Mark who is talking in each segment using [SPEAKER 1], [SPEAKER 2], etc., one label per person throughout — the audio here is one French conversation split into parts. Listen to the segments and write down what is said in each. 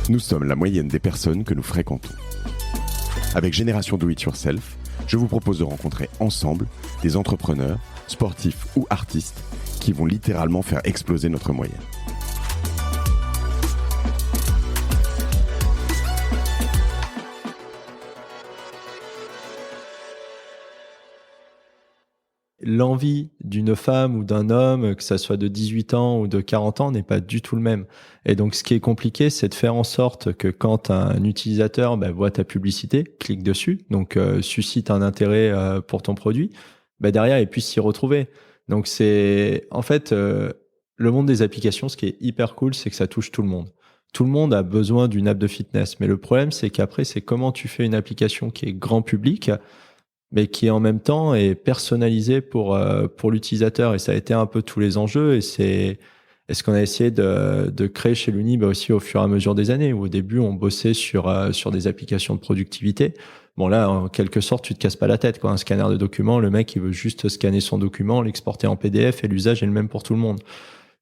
[SPEAKER 1] Nous sommes la moyenne des personnes que nous fréquentons. Avec Génération Do It Yourself, je vous propose de rencontrer ensemble des entrepreneurs, sportifs ou artistes qui vont littéralement faire exploser notre moyenne.
[SPEAKER 2] L'envie d'une femme ou d'un homme, que ça soit de 18 ans ou de 40 ans, n'est pas du tout le même. Et donc, ce qui est compliqué, c'est de faire en sorte que quand un utilisateur voit ta publicité, clique dessus, donc suscite un intérêt pour ton produit, derrière, il puisse s'y retrouver. Donc, c'est en fait le monde des applications, ce qui est hyper cool, c'est que ça touche tout le monde. Tout le monde a besoin d'une app de fitness. Mais le problème, c'est qu'après, c'est comment tu fais une application qui est grand public, mais qui en même temps est personnalisé pour l'utilisateur. Et ça a été un peu tous les enjeux. Et c'est ce qu'on a essayé de créer chez Luni aussi au fur et à mesure des années, où au début, on bossait sur des applications de productivité. Bon, là, en quelque sorte, tu te casses pas la tête, quoi. Un scanner de documents, le mec, il veut juste scanner son document, l'exporter en PDF et l'usage est le même pour tout le monde.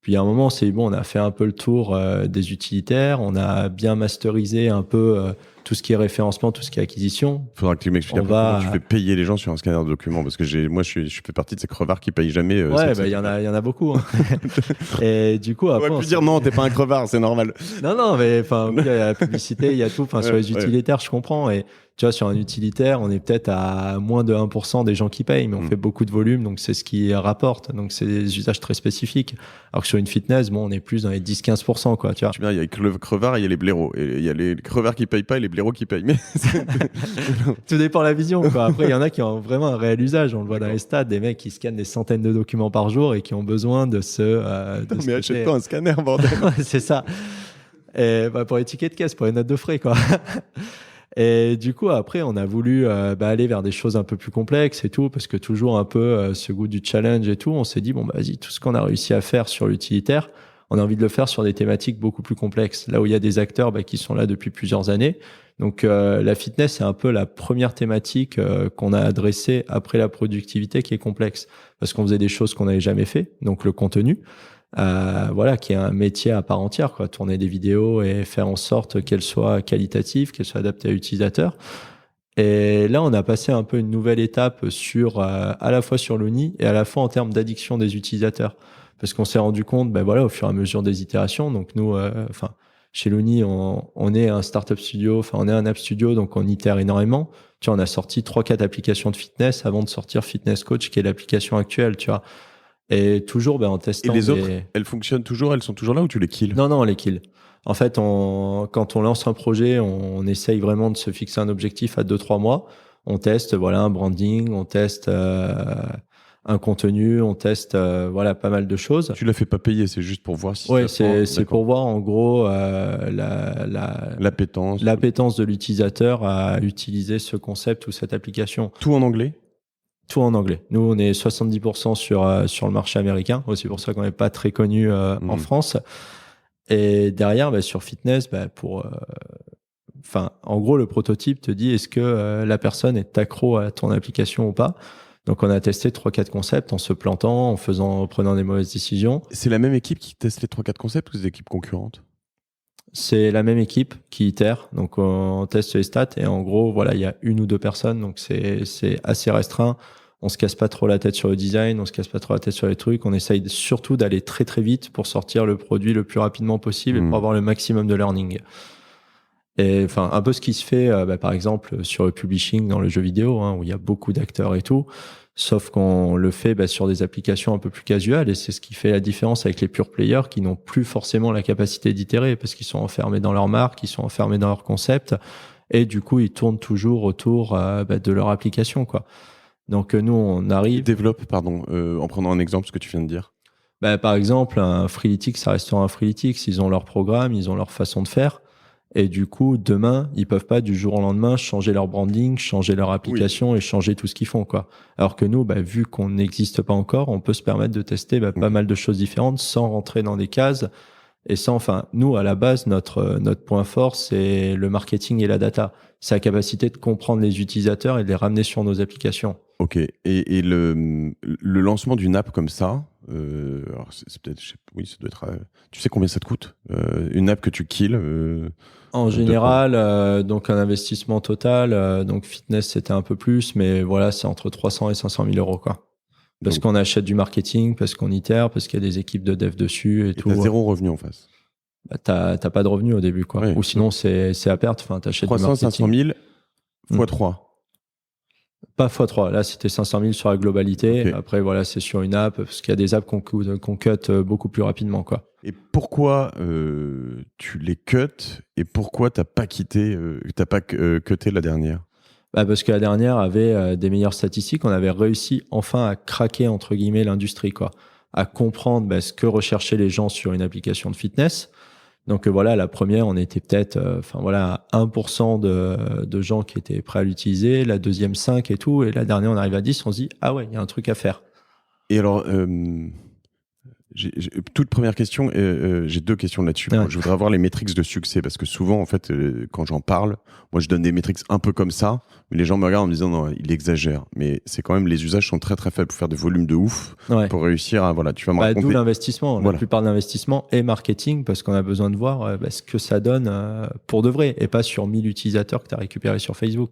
[SPEAKER 2] Puis, à un moment, c'est bon, on a fait un peu le tour des utilitaires, on a bien masterisé un peu tout ce qui est référencement, tout ce qui est acquisition.
[SPEAKER 1] Il faudra que tu m'expliques comment tu fais payer les gens sur un scanner de documents, parce que je fais partie de ces crevards qui payent jamais.
[SPEAKER 2] Il y en a beaucoup. Hein. Et du coup, après,
[SPEAKER 1] on aurait pu dire non, t'es pas un crevard, c'est normal.
[SPEAKER 2] Non, mais enfin, il y a la publicité, il y a tout. Enfin, sur les utilitaires, je comprends. Et tu vois, sur un utilitaire, on est peut-être à moins de 1% des gens qui payent, mais on fait beaucoup de volume, donc c'est ce qui rapporte. Donc, c'est des usages très spécifiques. Alors que sur une fitness, on est plus dans les 10-15%, quoi, tu vois.
[SPEAKER 1] Il y a les crevards et il y a les blaireaux. Et il y a les crevards qui payent pas et les blaireaux qui payent. Mais
[SPEAKER 2] tout dépend de la vision, quoi. Après, il y en a qui ont vraiment un réel usage. On le voit dans les stats, des mecs qui scannent des centaines de documents par jour et qui ont besoin de
[SPEAKER 1] mais achète-toi un scanner, bordel.
[SPEAKER 2] C'est ça. Et pour les tickets de caisse, pour les notes de frais, quoi. Et du coup, après, on a voulu aller vers des choses un peu plus complexes et tout, parce que toujours un peu ce goût du challenge et tout. On s'est dit, vas-y, tout ce qu'on a réussi à faire sur l'utilitaire, on a envie de le faire sur des thématiques beaucoup plus complexes. Là où il y a des acteurs qui sont là depuis plusieurs années. Donc, la fitness, c'est un peu la première thématique qu'on a adressée après la productivité qui est complexe. Parce qu'on faisait des choses qu'on n'avait jamais fait, donc le contenu. Qui est un métier à part entière, quoi. Tourner des vidéos et faire en sorte qu'elles soient qualitatives, qu'elles soient adaptées à l'utilisateur. Et là, on a passé un peu une nouvelle étape à la fois sur Luni et à la fois en termes d'addiction des utilisateurs. Parce qu'on s'est rendu compte, au fur et à mesure des itérations. Donc nous, chez Luni, on est un startup studio, on est un app studio, donc on itère énormément. Tu vois, on a sorti 3-4 applications de fitness avant de sortir Fitness Coach, qui est l'application actuelle, tu vois. Et toujours en testant.
[SPEAKER 1] Et les autres, elles fonctionnent toujours, elles sont toujours là ou tu les kills?
[SPEAKER 2] Non, on les kill. En fait, quand on lance un projet, on essaye vraiment de se fixer un objectif à 2-3 mois. On teste un branding, on teste un contenu, on teste pas mal de choses.
[SPEAKER 1] Tu la fais pas payer, c'est juste pour voir si
[SPEAKER 2] ça c'est pour voir en gros l'appétence de l'utilisateur à utiliser ce concept ou cette application.
[SPEAKER 1] Tout en anglais?
[SPEAKER 2] Tout en anglais. Nous, on est 70% sur le marché américain. C'est pour ça qu'on n'est pas très connu en France. Et derrière, sur fitness, en gros, le prototype te dit est-ce que la personne est accro à ton application ou pas. Donc, on a testé 3-4 concepts en se plantant, en prenant des mauvaises décisions.
[SPEAKER 1] C'est la même équipe qui teste les 3-4 concepts ou des équipes concurrentes?
[SPEAKER 2] C'est la même équipe qui itère. Donc, on teste les stats et en gros, il y a 1 ou 2 personnes. Donc, c'est assez restreint. On se casse pas trop la tête sur le design, on se casse pas trop la tête sur les trucs. On essaye surtout d'aller très très vite pour sortir le produit le plus rapidement possible et pour avoir le maximum de learning. Et un peu ce qui se fait, par exemple, sur le publishing dans le jeu vidéo, où il y a beaucoup d'acteurs et tout. Sauf qu'on le fait sur des applications un peu plus casuales et c'est ce qui fait la différence avec les pure players qui n'ont plus forcément la capacité d'itérer parce qu'ils sont enfermés dans leur marque, ils sont enfermés dans leur concept et du coup ils tournent toujours autour de leur application, quoi. Donc nous on arrive...
[SPEAKER 1] Développe, en prenant un exemple ce que tu viens de dire.
[SPEAKER 2] Par exemple, un Freeletics, ça restera un Freeletics, ils ont leur programme, ils ont leur façon de faire. Et du coup, demain, ils peuvent pas du jour au lendemain changer leur branding, changer leur application et changer tout ce qu'ils font, quoi. Alors que nous, vu qu'on n'existe pas encore, on peut se permettre de tester pas mal de choses différentes sans rentrer dans des cases et sans. Nous, à la base, notre point fort, c'est le marketing et la data. C'est la capacité de comprendre les utilisateurs et de les ramener sur nos applications.
[SPEAKER 1] Ok. Et le lancement d'une app comme ça, alors c'est peut-être, oui, ça doit être. Tu sais combien ça te coûte une app que tu kills
[SPEAKER 2] En général, donc un investissement total, donc fitness c'était un peu plus, mais voilà, c'est entre 300 et 500 000 euros, quoi. Parce qu'on achète du marketing, parce qu'on itère, parce qu'il y a des équipes de dev dessus et tout.
[SPEAKER 1] T'as zéro revenu en face.
[SPEAKER 2] Bah, t'as pas de revenus au début, quoi.
[SPEAKER 1] Ouais.
[SPEAKER 2] Ou sinon, c'est à perte. Enfin, t'achètes du
[SPEAKER 1] 300,
[SPEAKER 2] marketing.
[SPEAKER 1] 500 000 x 3.
[SPEAKER 2] Pas x3. Là, c'était 500 000 sur la globalité.
[SPEAKER 1] Okay.
[SPEAKER 2] Après, voilà, c'est sur une app, parce qu'il y a des apps qu'on cut beaucoup plus rapidement, quoi.
[SPEAKER 1] Et pourquoi tu les cuts et pourquoi t'as pas cuté la dernière?
[SPEAKER 2] Bah parce que la dernière avait des meilleures statistiques. On avait réussi enfin à craquer, entre guillemets, l'industrie, quoi. À comprendre ce que recherchaient les gens sur une application de fitness. Donc voilà, la première, on était peut-être à 1% de gens qui étaient prêts à l'utiliser, la deuxième 5 et tout, et la dernière, on arrive à 10, on se dit « Ah ouais, il y a un truc à faire ».
[SPEAKER 1] Et alors, toute première question, j'ai deux questions là-dessus.
[SPEAKER 2] Ouais.
[SPEAKER 1] Je voudrais avoir les métriques de succès, parce que souvent, en fait, quand j'en parle, moi, je donne des métriques un peu comme ça, mais les gens me regardent en me disant non, il exagère. Mais c'est quand même, les usages sont très très faibles pour faire de volume de ouf, pour réussir à, voilà, tu vas me raconter.
[SPEAKER 2] D'où l'investissement,
[SPEAKER 1] voilà.
[SPEAKER 2] La plupart de l'investissement est marketing, parce qu'on a besoin de voir ce que ça donne pour de vrai, et pas sur 1000 utilisateurs que tu as récupérés sur Facebook.